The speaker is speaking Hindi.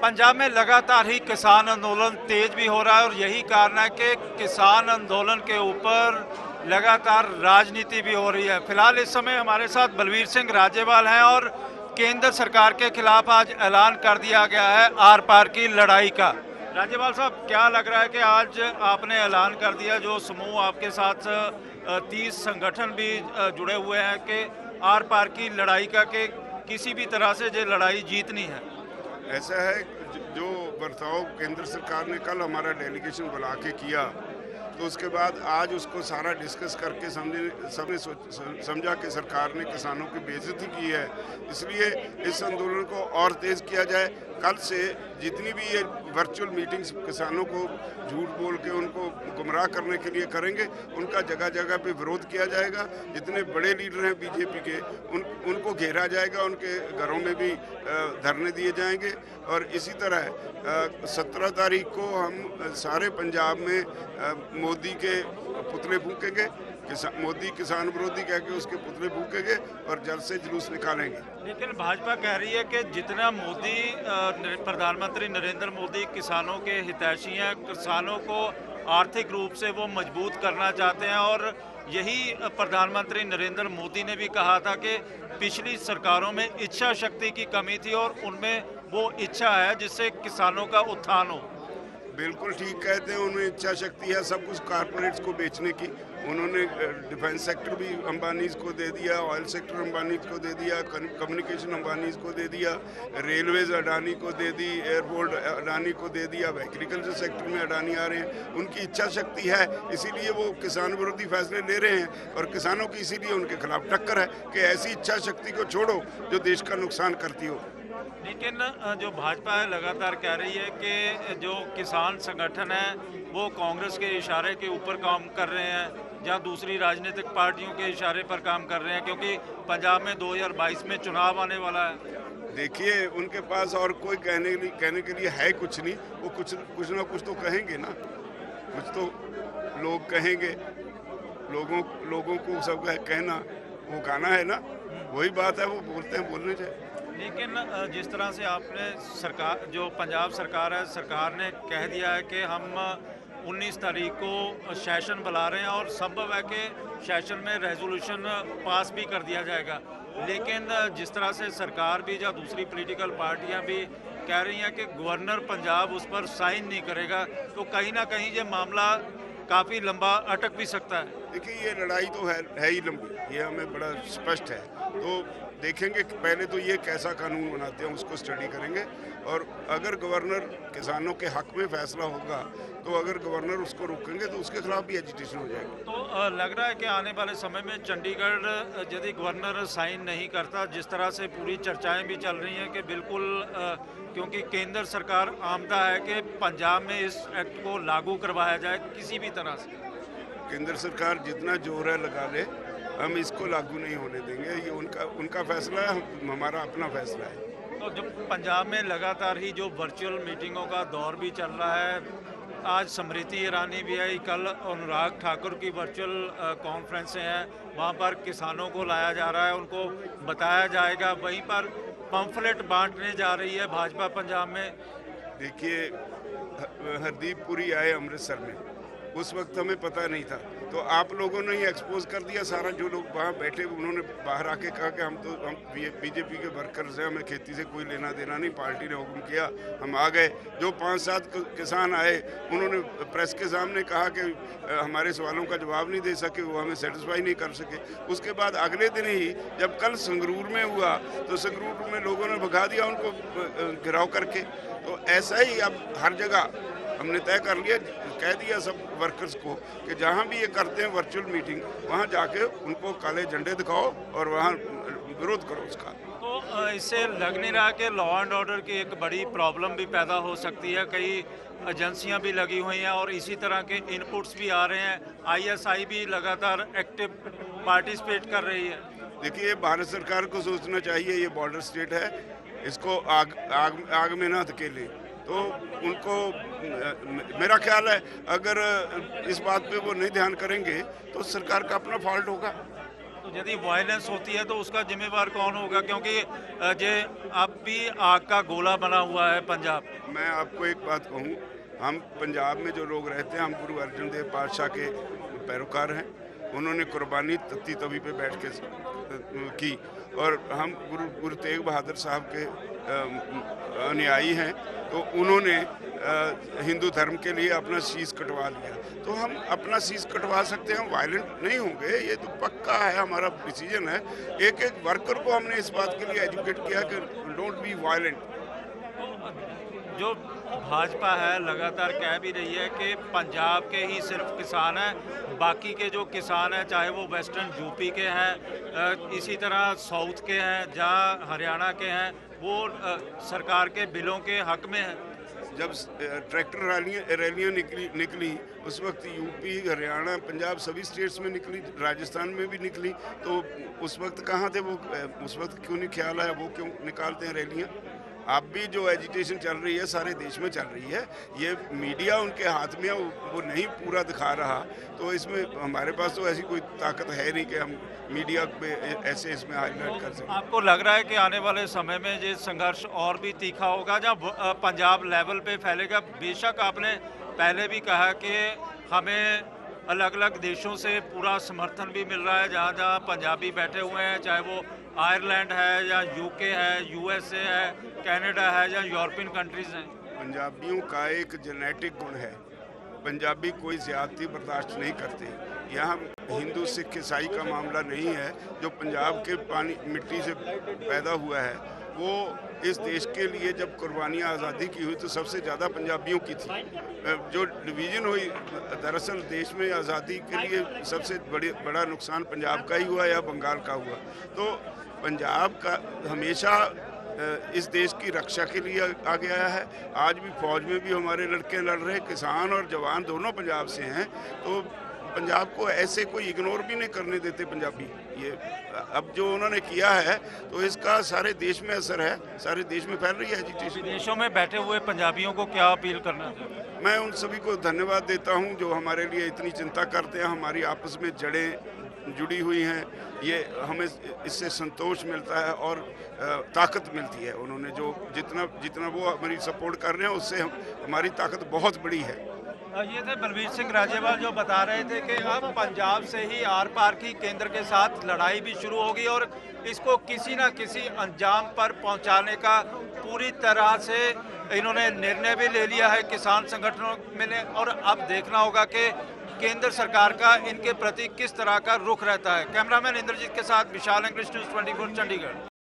पंजाब में लगातार ही किसान आंदोलन तेज भी हो रहा है और यही कारण है कि किसान आंदोलन के ऊपर लगातार राजनीति भी हो रही है। फिलहाल इस समय हमारे साथ बलवीर सिंह राजेवाल हैं और केंद्र सरकार के खिलाफ आज ऐलान कर दिया गया है आर पार की लड़ाई का। राजेवाल साहब, क्या लग रहा है कि आज आपने ऐलान कर दिया, जो समूह आपके साथ 30 संगठन भी जुड़े हुए हैं, कि आर पार की लड़ाई का, कि किसी भी तरह से ये लड़ाई जीतनी है? ऐसा है जो बर्ताव केंद्र सरकार ने कल हमारा डेलीगेशन बुला के किया, तो उसके बाद आज उसको सारा डिस्कस करके सबने समझा कि सरकार ने किसानों की बेइज्जती की है, इसलिए इस आंदोलन को और तेज़ किया जाए। कल से जितनी भी ये वर्चुअल मीटिंग्स किसानों को झूठ बोल के उनको गुमराह करने के लिए करेंगे, उनका जगह जगह पे विरोध किया जाएगा। जितने बड़े लीडर हैं बीजेपी के, उनको घेरा जाएगा, उनके घरों में भी धरने दिए जाएंगे। और इसी तरह 17 तारीख को हम सारे पंजाब में मोदी के पुतले फूकेंगे, मोदी किसान विरोधी कह के उसके पुतले फूकेंगे और जल्द से जुलूस निकालेंगे। लेकिन भाजपा कह रही है कि जितना मोदी प्रधानमंत्री नरेंद्र मोदी किसानों के हितैषी हैं, किसानों को आर्थिक रूप से वो मजबूत करना चाहते हैं, और यही प्रधानमंत्री नरेंद्र मोदी ने भी कहा था कि पिछली सरकारों में इच्छा शक्ति की कमी थी और उनमें वो इच्छा है जिससे किसानों का उत्थान हो। बिल्कुल ठीक कहते हैं, उनमें इच्छा शक्ति है सब कुछ कारपोरेट्स को बेचने की। उन्होंने डिफेंस सेक्टर भी अंबानीज को दे दिया, ऑयल सेक्टर अंबानीज को दे दिया, कम्युनिकेशन अंबानीज को दे दिया, रेलवेज अडानी को दे दी, एयरपोर्ट अडानी को दे दिया, एग्रीकल्चर सेक्टर में अडानी आ रहे हैं। उनकी इच्छा शक्ति है, इसीलिए वो किसान विरोधी फैसले ले रहे हैं और किसानों की इसीलिए उनके खिलाफ टक्कर है कि ऐसी इच्छा शक्ति को छोड़ो जो देश का नुकसान करती हो। लेकिन जो भाजपा है लगातार कह रही है कि जो किसान संगठन है वो कांग्रेस के इशारे के ऊपर काम कर रहे हैं, या दूसरी राजनीतिक पार्टियों के इशारे पर काम कर रहे हैं, क्योंकि पंजाब में 2022 में चुनाव आने वाला है। देखिए, उनके पास और कोई कहने के लिए है कुछ नहीं। वो कुछ ना कुछ तो कहेंगे ना, कुछ तो लोग कहेंगे। लोगों को सब कहना वो गाना है ना, वही बात है, वो बोलते हैं, बोलने चाहिए। लेकिन जिस तरह से आपने सरकार, जो पंजाब सरकार है, सरकार ने कह दिया है कि हम 19 तारीख को सेशन बुला रहे हैं और संभव है कि सेशन में रेजोल्यूशन पास भी कर दिया जाएगा। लेकिन जिस तरह से सरकार भी या दूसरी पॉलिटिकल पार्टियां भी कह रही हैं कि गवर्नर पंजाब उस पर साइन नहीं करेगा, तो कहीं ना कहीं ये मामला काफ़ी लंबा अटक भी सकता है। देखिए, ये लड़ाई तो है ही लंबी, ये हमें बड़ा स्पष्ट है। तो देखेंगे कि पहले तो ये कैसा कानून बनाते हैं उसको स्टडी करेंगे, और अगर गवर्नर किसानों के हक में फैसला होगा तो अगर गवर्नर उसको रोकेंगे तो उसके खिलाफ भी एजिटेशन हो जाएगा। तो लग रहा है कि आने वाले समय में चंडीगढ़ यदि गवर्नर साइन नहीं करता, जिस तरह से पूरी चर्चाएं भी चल रही हैं कि बिल्कुल क्योंकि केंद्र सरकार आमदा है कि पंजाब में इस एक्ट को लागू करवाया जाए किसी भी तरह से। केंद्र सरकार जितना जोर है लगा ले, हम इसको लागू नहीं होने देंगे। ये उनका फैसला है, हमारा अपना फैसला है। तो जो पंजाब में लगातार ही जो वर्चुअल मीटिंगों का दौर भी चल रहा है, आज स्मृति ईरानी भी आई, कल अनुराग ठाकुर की वर्चुअल कॉन्फ्रेंसें हैं, वहाँ पर किसानों को लाया जा रहा है, उनको बताया जाएगा। वहीं पर पम्फलेट बांटने जा रही है भाजपा पंजाब में। देखिए, हरदीप पुरी आए अमृतसर में, उस वक्त हमें पता नहीं था, तो आप लोगों ने ही एक्सपोज कर दिया सारा। जो लोग वहाँ बैठे उन्होंने बाहर आके कहा कि हम बीजेपी के वर्कर्स हैं, हमें खेती से कोई लेना देना नहीं, पार्टी ने हुक्म किया, हम आ गए। जो 5-7 किसान आए, उन्होंने प्रेस के सामने कहा कि हमारे सवालों का जवाब नहीं दे सके, वो हमें सेटिस्फाई नहीं कर सके। उसके बाद अगले दिन ही जब कल संगरूर में हुआ तो संगरूर में लोगों ने भगा दिया उनको घिराव करके। तो ऐसा ही अब हर जगह हमने तय कर लिया, कह दिया सब वर्कर्स को कि जहाँ भी ये करते हैं वर्चुअल मीटिंग, वहाँ जाके उनको काले झंडे दिखाओ और वहाँ विरोध करो उसका। तो इससे लग नहीं रहा कि लॉ एंड ऑर्डर की एक बड़ी प्रॉब्लम भी पैदा हो सकती है? कई एजेंसियां भी लगी हुई हैं और इसी तरह के इनपुट्स भी आ रहे हैं, ISI भी लगातार एक्टिव पार्टिसिपेट कर रही है। देखिए, भारत सरकार को सोचना चाहिए, ये बॉर्डर स्टेट है, इसको आग में ना धकेले। तो उनको, मेरा ख्याल है अगर इस बात पे वो नहीं ध्यान करेंगे तो सरकार का अपना फॉल्ट होगा। तो तो यदि वायलेंस होती है तो उसका जिम्मेवार कौन होगा, क्योंकि जे अब भी आग का गोला बना हुआ है पंजाब। मैं आपको एक बात कहूँ, हम पंजाब में जो लोग रहते हैं, हम गुरु अर्जुन देव पातशाह के पैरोकार हैं। उन्होंने कुर्बानी तत्ती तवी पे बैठ के की, और हम गुरु तेग बहादुर साहब के अनुयायी हैं। तो उन्होंने हिंदू धर्म के लिए अपना शीश कटवा लिया, तो हम अपना शीश कटवा सकते हैं, वायलेंट नहीं होंगे, ये तो पक्का है, हमारा डिसीजन है। एक एक वर्कर को हमने इस बात के लिए एजुकेट किया कि डोंट बी वायलेंट। जो भाजपा है लगातार कह भी रही है कि पंजाब के ही सिर्फ किसान हैं, बाकी के जो किसान हैं चाहे वो वेस्टर्न यूपी के हैं, इसी तरह साउथ के हैं, जहाँ हरियाणा के हैं, वो सरकार के बिलों के हक में हैं। जब ट्रैक्टर रैलियाँ निकली उस वक्त यूपी, हरियाणा, पंजाब सभी स्टेट्स में निकली, राजस्थान में भी निकली, तो उस वक्त कहाँ थे वो? उस वक्त क्यों नहीं ख्याल आया, वो क्यों निकालते हैं रैलियाँ? अब भी जो एजिटेशन चल रही है सारे देश में चल रही है, ये मीडिया उनके हाथ में है, वो नहीं पूरा दिखा रहा, तो इसमें हमारे पास तो ऐसी कोई ताकत है नहीं कि हम मीडिया पे ऐसे इसमें हाईलाइट कर सकें। आपको लग रहा है कि आने वाले समय में ये संघर्ष और भी तीखा होगा, जब पंजाब लेवल पे फैलेगा? बेशक आपने पहले भी कहा कि हमें अलग अलग देशों से पूरा समर्थन भी मिल रहा है, जहाँ जहाँ पंजाबी बैठे हुए हैं, चाहे वो आयरलैंड है या यूके है, यूएसए है, कनाडा है या यूरोपियन कंट्रीज हैं। पंजाबियों का एक जेनेटिक गुण है, पंजाबी कोई ज़्यादती बर्दाश्त नहीं करते। यहाँ हिंदू सिख ईसाई का मामला नहीं है, जो पंजाब के पानी मिट्टी से पैदा हुआ है, वो इस देश के लिए जब कुर्बानियाँ आज़ादी की हुई तो सबसे ज़्यादा पंजाबियों की थी। जो डिवीज़न हुई, दरअसल देश में आज़ादी के लिए सबसे बड़ा नुकसान पंजाब का ही हुआ या बंगाल का हुआ। तो पंजाब का हमेशा इस देश की रक्षा के लिए आगे आया है। आज भी फौज में भी हमारे लड़के लड़ रहे, किसान और जवान दोनों पंजाब से हैं, तो पंजाब को ऐसे कोई इग्नोर भी नहीं करने देते पंजाबी। ये अब जो उन्होंने किया है तो इसका सारे देश में असर है, सारे देश में फैल रही है एजिटेशन। विदेशों में बैठे हुए पंजाबियों को क्या अपील करना चाहिए? मैं उन सभी को धन्यवाद देता हूं जो हमारे लिए इतनी चिंता करते हैं। हमारी आपस में जड़ें जुड़ी हुई हैं, ये हमें इससे संतोष मिलता है और ताकत मिलती है। उन्होंने जो जितना वो हमारी सपोर्ट कर रहे हैं, उससे हमारी ताकत बहुत बड़ी है। ये थे बलवीर सिंह राजेवाल जो बता रहे थे कि अब पंजाब से ही आर पार की केंद्र के साथ लड़ाई भी शुरू होगी और इसको किसी न किसी अंजाम पर पहुंचाने का पूरी तरह से इन्होंने निर्णय भी ले लिया है किसान संगठनों में ने। और अब देखना होगा कि केंद्र सरकार का इनके प्रति किस तरह का रुख रहता है। कैमरामैन इंद्रजीत के साथ विशाल इंग्लिश न्यूज़ 24 चंडीगढ़।